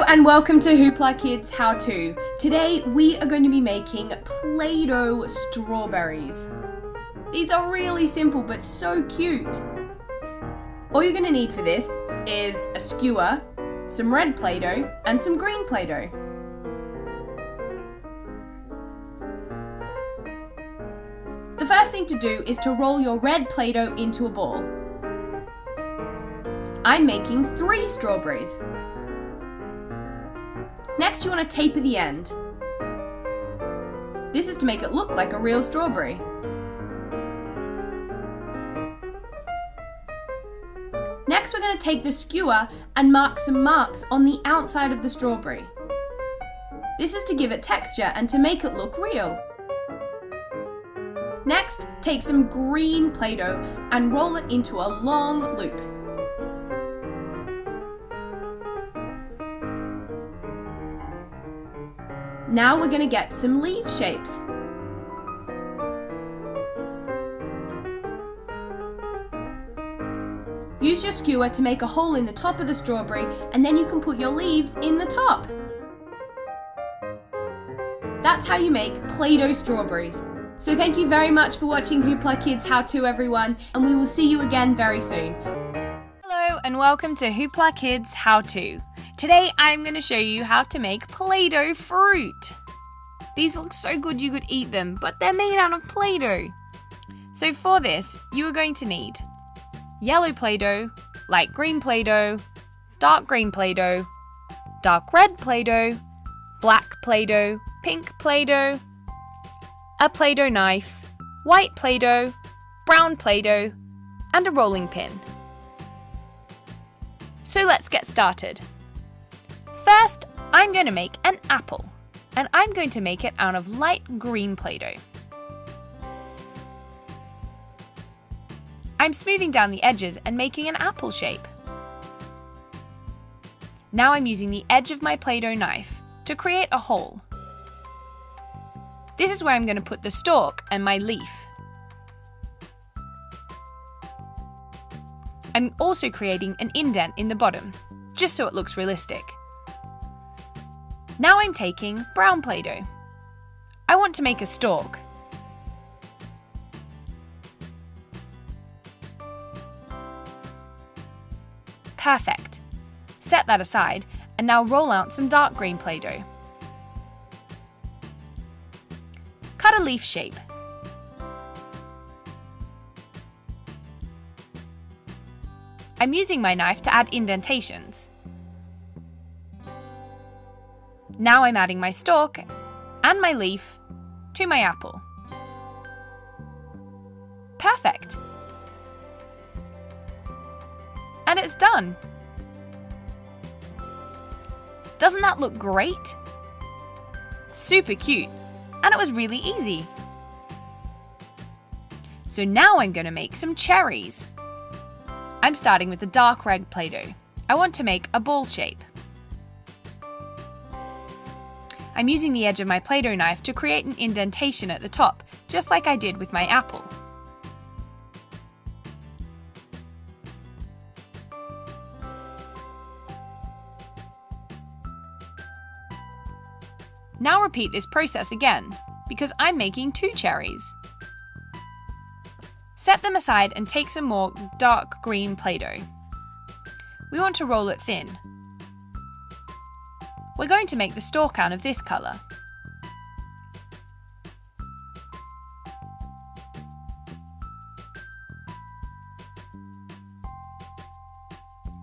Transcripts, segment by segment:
and welcome to HooplaKidz How To. Today we are going to be making Play-Doh Strawberries. These are really simple but so cute. All you're going to need for this is a skewer, some red Play-Doh and some green Play-Doh. The first thing to do is to roll your red Play-Doh into a ball. I'm making 3 strawberries. Next, you want to taper the end. This is to make it look like a real strawberry. Next, we're going to take the skewer and mark some marks on the outside of the strawberry. This is to give it texture and to make it look real. Next, take some green Play-Doh and roll it into a long loop. Now we're going to get some leaf shapes. Use your skewer to make a hole in the top of the strawberry, and then you can put your leaves in the top. That's how you make Play-Doh strawberries. So thank you very much for watching HooplaKidz How To, everyone, and we will see you again very soon. Hello and welcome to HooplaKidz How To. Today I'm going to show you how to make Play-Doh fruit. These look so good you could eat them, but they're made out of Play-Doh. So for this, you are going to need yellow Play-Doh, light green Play-Doh, dark green Play-Doh, dark red Play-Doh, black Play-Doh, pink Play-Doh, a Play-Doh knife, white Play-Doh, brown Play-Doh, and a rolling pin. So let's get started. First, I'm going to make an apple, and I'm going to make it out of light green Play-Doh. I'm smoothing down the edges and making an apple shape. Now I'm using the edge of my Play-Doh knife to create a hole. This is where I'm going to put the stalk and my leaf. I'm also creating an indent in the bottom, just so it looks realistic. Now I'm taking brown Play-Doh. I want to make a stalk. Perfect. Set that aside and now roll out some dark green Play-Doh. Cut a leaf shape. I'm using my knife to add indentations. Now I'm adding my stalk and my leaf to my apple. Perfect! And it's done! Doesn't that look great? Super cute, and it was really easy. So now I'm going to make some cherries. I'm starting with the dark red Play-Doh. I want to make a ball shape. I'm using the edge of my Play-Doh knife to create an indentation at the top, just like I did with my apple. Now repeat this process again, because I'm making 2 cherries. Set them aside and take some more dark green Play-Doh. We want to roll it thin. We're going to make the stalk out of this colour.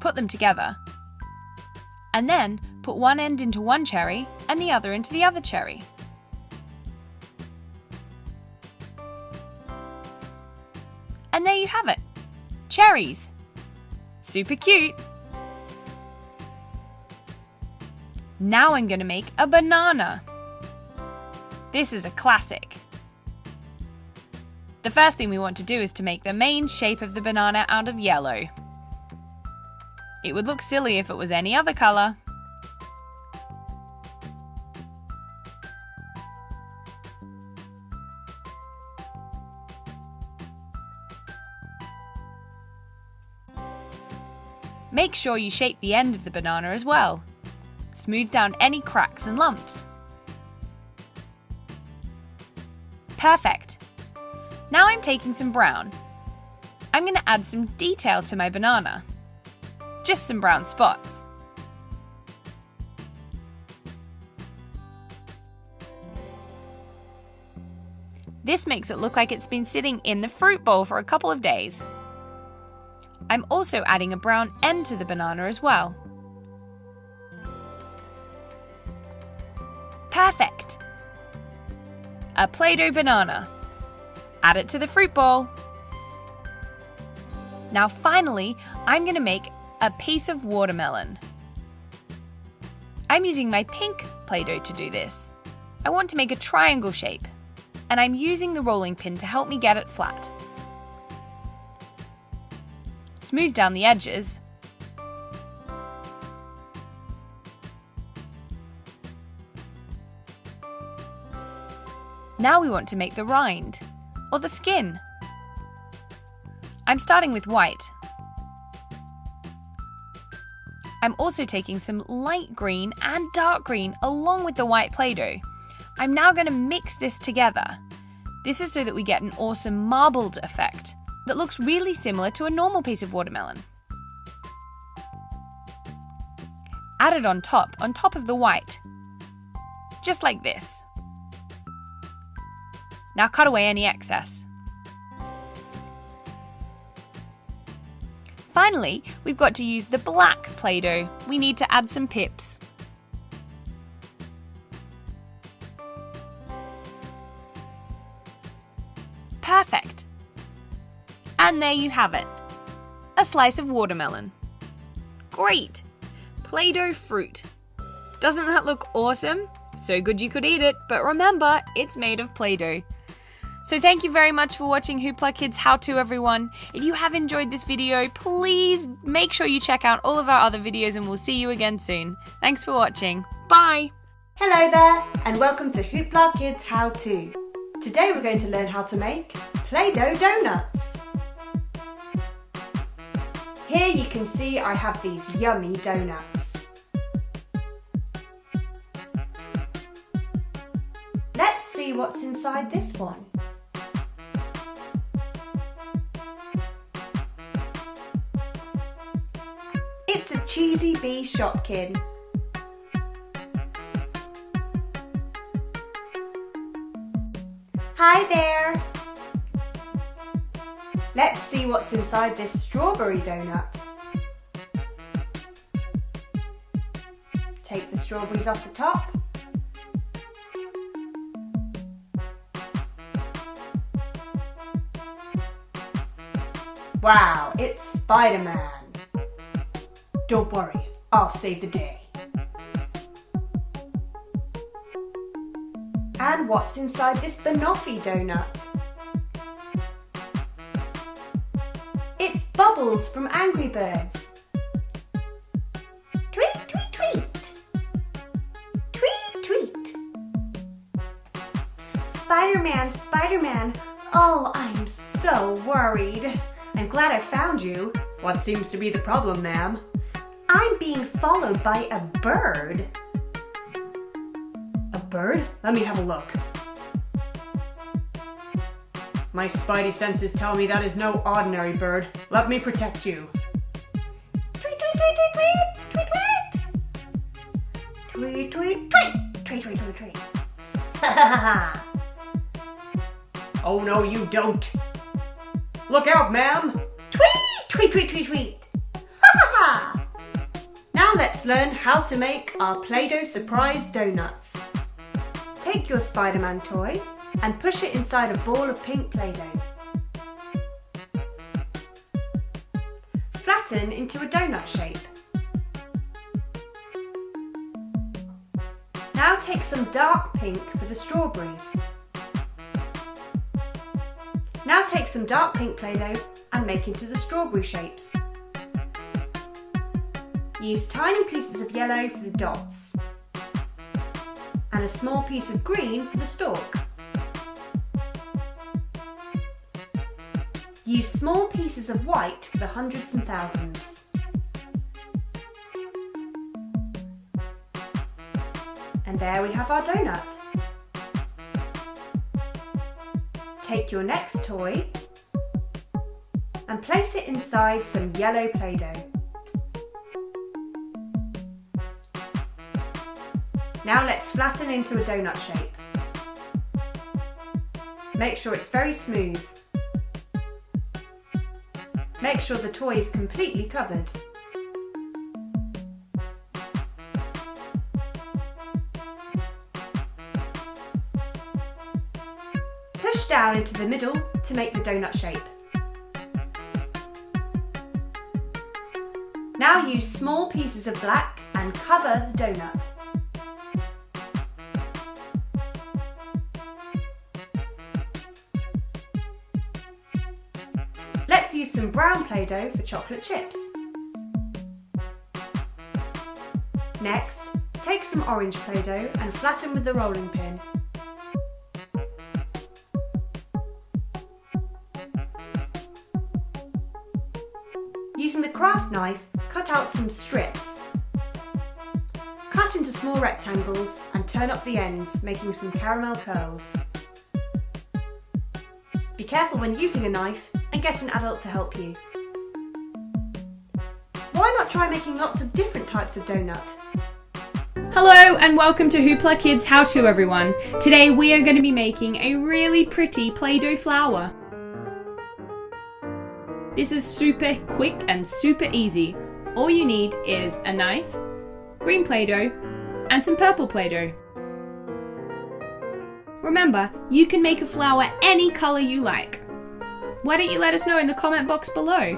Put them together. And then put one end into one cherry and the other into the other cherry. And there you have it. Cherries! Super cute! Now I'm going to make a banana. This is a classic. The first thing we want to do is to make the main shape of the banana out of yellow. It would look silly if it was any other colour. Make sure you shape the end of the banana as well. Smooth down any cracks and lumps. Perfect! Now I'm taking some brown. I'm going to add some detail to my banana. Just some brown spots. This makes it look like it's been sitting in the fruit bowl for a couple of days. I'm also adding a brown end to the banana as well. Perfect! A Play-Doh banana. Add it to the fruit bowl. Now finally, I'm going to make a piece of watermelon. I'm using my pink Play-Doh to do this. I want to make a triangle shape, and I'm using the rolling pin to help me get it flat. Smooth down the edges. Now we want to make the rind, or the skin. I'm starting with white. I'm also taking some light green and dark green along with the white Play-Doh. I'm now going to mix this together. This is so that we get an awesome marbled effect that looks really similar to a normal piece of watermelon. Add it on top of the white, just like this. Now cut away any excess. Finally, we've got to use the black Play-Doh. We need to add some pips. Perfect! And there you have it. A slice of watermelon. Great! Play-Doh fruit. Doesn't that look awesome? So good you could eat it, but remember, it's made of Play-Doh. So thank you very much for watching HooplaKidz How To, everyone. If you have enjoyed this video, please make sure you check out all of our other videos and we'll see you again soon. Thanks for watching. Bye! Hello there, and welcome to HooplaKidz How To. Today we're going to learn how to make Play-Doh donuts. Here you can see I have these yummy donuts. Let's see what's inside this one. It's a cheesy bee shopkin. Hi there! Let's see what's inside this strawberry donut. Take the strawberries off the top. Wow, it's Spider-Man. Don't worry, I'll save the day. And what's inside this banoffee donut? It's Bubbles from Angry Birds. Tweet, tweet, tweet. Tweet, tweet. Spider-Man, Spider-Man. Oh, I'm so worried. I'm glad I found you. What seems to be the problem, ma'am? I'm being followed by a bird. A bird? Let me have a look. My spidey senses tell me that is no ordinary bird. Let me protect you. Tweet, tweet, tweet, tweet, tweet, tweet, tweet. Tweet, tweet, tweet. Tweet, tweet, tweet, tweet. Ha ha ha. Oh no, you don't. Look out, ma'am. Tweet, tweet, tweet, tweet, tweet. Ha ha ha. Now let's learn how to make our Play-Doh surprise donuts. Take your Spider-Man toy and push it inside a ball of pink Play-Doh. Flatten into a donut shape. Now take some dark pink for the strawberries. Now take some dark pink Play-Doh and make into the strawberry shapes. Use tiny pieces of yellow for the dots and a small piece of green for the stalk. Use small pieces of white for the hundreds and thousands. there we have our donut. Take your next toy and place it inside some yellow Play-Doh. Now let's flatten into a donut shape. Make sure it's very smooth. Make sure the toy is completely covered. Push down into the middle to make the donut shape. Now use small pieces of black and cover the donut. Let's use some brown Play-Doh for chocolate chips. Next, take some orange Play-Doh and flatten with the rolling pin. Using the craft knife, cut out some strips. Cut into small rectangles and turn up the ends, making some caramel curls. Be careful when using a knife and get an adult to help you. Why not try making lots of different types of donut? Hello and welcome to HooplaKidz How To, everyone. Today we are going to be making a really pretty Play-Doh flower. This is super quick and super easy. All you need is a knife, green Play-Doh, and some purple Play-Doh. Remember, you can make a flower any colour you like. Why don't you let us know in the comment box below?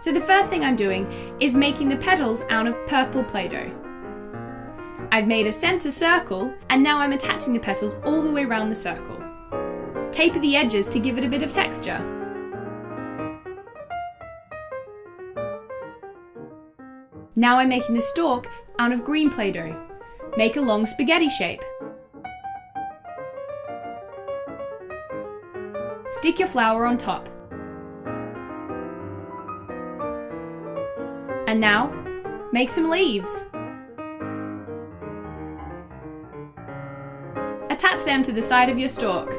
So the first thing I'm doing is making the petals out of purple Play-Doh. I've made a centre circle and now I'm attaching the petals all the way around the circle. Taper the edges to give it a bit of texture. Now I'm making the stalk out of green Play-Doh. Make a long spaghetti shape. Stick your flower on top. And now, make some leaves. Attach them to the side of your stalk,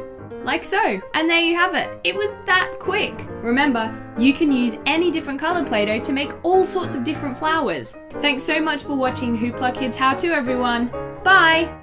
like so. And there you have it. It was that quick. Remember, you can use any different colour Play-Doh to make all sorts of different flowers. Thanks so much for watching HooplaKidz How To, everyone. Bye!